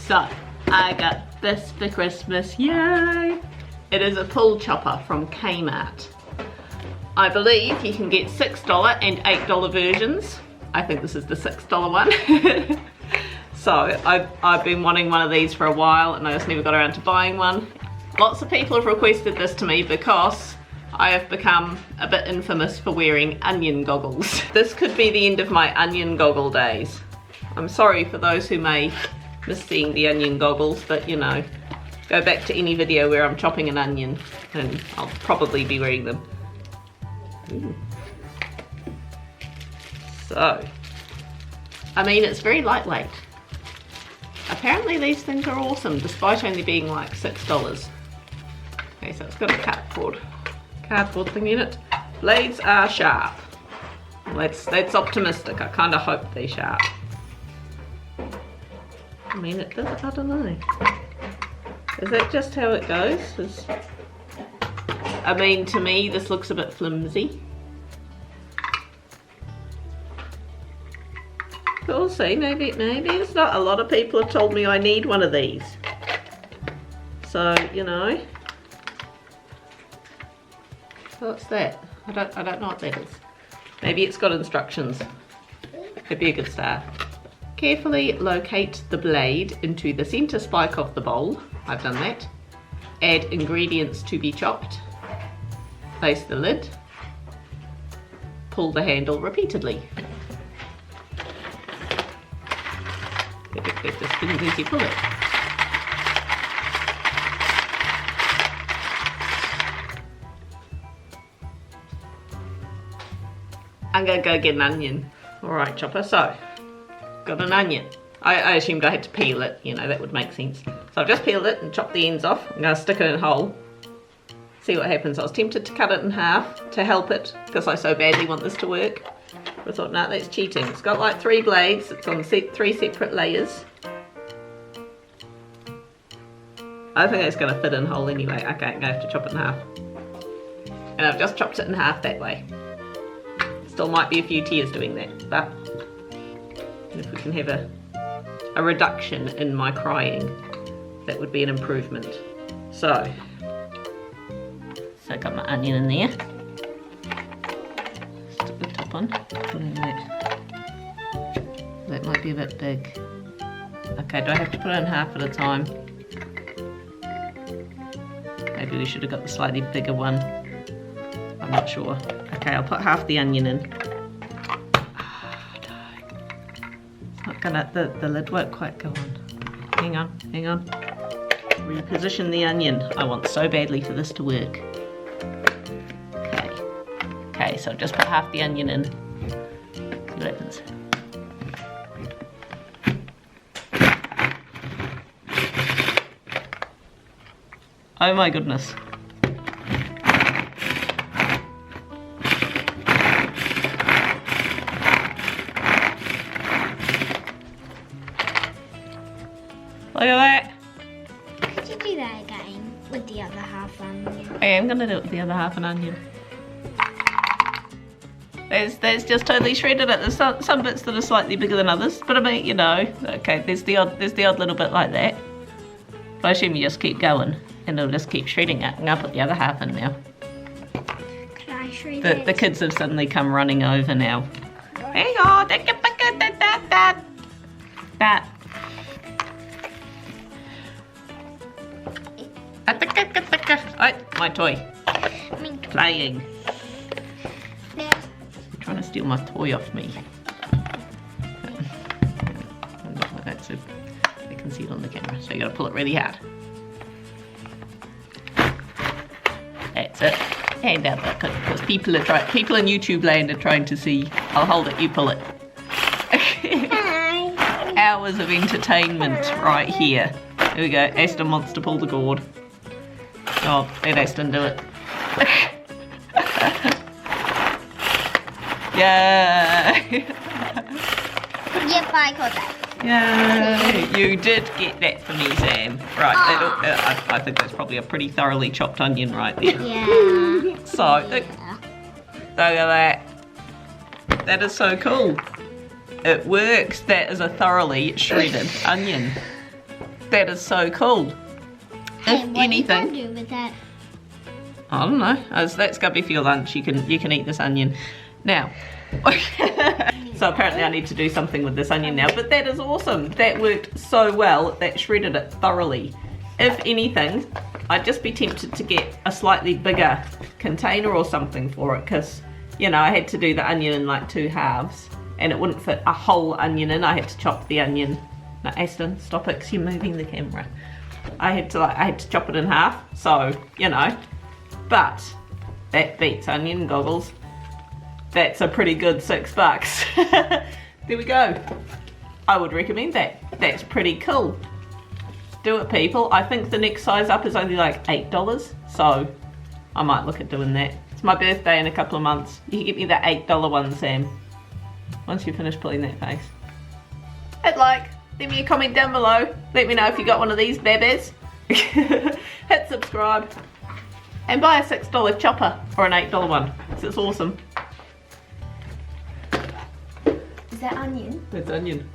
So, I got this for Christmas, yay! It is a pull chopper from KMart. I believe you can get $6 and $8 versions. I think this is the $6 one. So, I've been wanting one of these for a while and I just never got around to buying one. Lots of people have requested this to me because I have become a bit infamous for wearing onion goggles. This could be the end of my onion goggle days. I'm sorry for those who may miss seeing the onion goggles, but you know, go back to any video where I'm chopping an onion and I'll probably be wearing them. Ooh. So, I mean, it's very lightweight. Apparently these things are awesome despite only being like $6. Okay, so it's got a cardboard thing in it. Blades are sharp. That's optimistic. I kind of hope they're sharp. I mean, it does, I don't know. Is that just how it goes? I mean, to me, this looks a bit flimsy. But we'll see, maybe it's not. A lot of people have told me I need one of these. So, you know. What's that? I don't know what that is. Maybe it's got instructions. Could be a good start. Carefully locate the blade into the center spike of the bowl. I've done that. Add ingredients to be chopped. Place the lid. Pull the handle repeatedly. Get the spins as you pull it. I'm gonna go get an onion. Alright, chopper, so, got an onion. I assumed I had to peel it, you know, that would make sense. So I've just peeled it and chopped the ends off. I'm gonna stick it in a hole. See what happens. I was tempted to cut it in half to help it, because I so badly want this to work. But I thought, no, that's cheating. It's got like 3 blades, it's on 3 separate layers. I think it's gonna fit in whole anyway. Okay, I'm gonna have to chop it in half. And I've just chopped it in half that way. Still might be a few tears doing that, but if we can have a reduction in my crying, that would be an improvement. So I got my onion in there. Stick the top on. That might be a bit big. Okay, do I have to put it in half at a time? Maybe we should have got the slightly bigger one. I'm not sure. Okay, I'll put half the onion in. Oh, no. It's not gonna, the lid won't quite go on. Hang on. Reposition the onion. I want so badly for this to work. Okay, so just put half the onion in. See what happens. Oh my goodness. Look at that. Could you do that again with the other half onion? I am going to do it with the other half an onion. There's just totally shredded it. There's some bits that are slightly bigger than others, but I mean, you know, okay, there's the odd little bit like that. But I assume you just keep going and it'll just keep shredding it. And I'll put the other half in now. Can I shred it? The kids have suddenly come running over now. Hang on, that. Oh, my toy. Playing. No. You're trying to steal my toy off me. That's so I can see it on the camera, so you gotta pull it really hard. That's it. And out that, because people on YouTube land are trying to see. I'll hold it, you pull it. Hi. Hours of entertainment right here. Here we go. Aston wants to pull the gourd. Oh, let Aston do it. Yay! Yep, I got that. Yay! You did get that for me, Sam. Right, I think that's probably a pretty thoroughly chopped onion right there. Yeah. So, look at that. That is so cool. It works. That is a thoroughly shredded onion. That is so cool. Hey, If what anything, are you gonna do with that? I don't know. That's gonna be for your lunch. You can eat this onion. Now, so apparently I need to do something with this onion now, but that is awesome. That worked so well. That shredded it thoroughly. If anything, I'd just be tempted to get a slightly bigger container or something for it, because, you know, I had to do the onion in like 2 halves and it wouldn't fit a whole onion in. I had to chop the onion. No, Aston, stop it, 'cause you're moving the camera. I had to chop it in half, so, you know, but that beats onion goggles. That's a pretty good $6. There we go. I would recommend that. That's pretty cool. Do it, people. I think the next size up is only like $8, so I might look at doing that. It's my birthday in a couple of months. You can get me that $8 one, Sam, once you finish pulling that face. Hit like, leave me a comment down below. Let me know if you got one of these babies. Hit subscribe. And buy a $6 chopper or an $8 one, because it's awesome. Is that onion? That's onion.